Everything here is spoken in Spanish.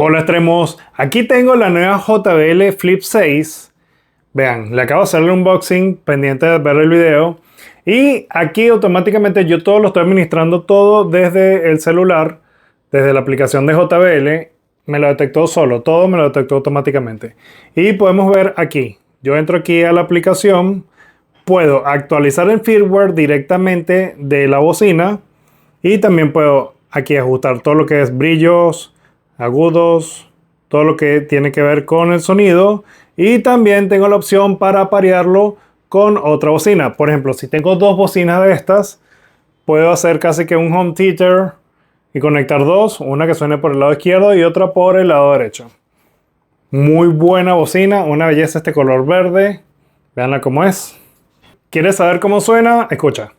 Hola extremos, aquí tengo la nueva JBL Flip 6. Vean, le acabo de hacer el unboxing, pendiente de ver el video. Y aquí automáticamente yo todo lo estoy administrando todo desde el celular, desde la aplicación de JBL. Me lo detectó solo, todo me lo detectó automáticamente. Y podemos ver aquí, yo entro aquí a la aplicación, puedo actualizar el firmware directamente de la bocina. Y también puedo aquí ajustar todo lo que es brillos, agudos, todo lo que tiene que ver con el sonido. Y también tengo la opción para parearlo con otra bocina. Por ejemplo, si tengo dos bocinas de estas, puedo hacer casi que un home theater y conectar dos, una que suene por el lado izquierdo y otra por el lado derecho. Muy buena bocina, una belleza este color verde. Veanla cómo es. ¿Quieres saber cómo suena? Escucha.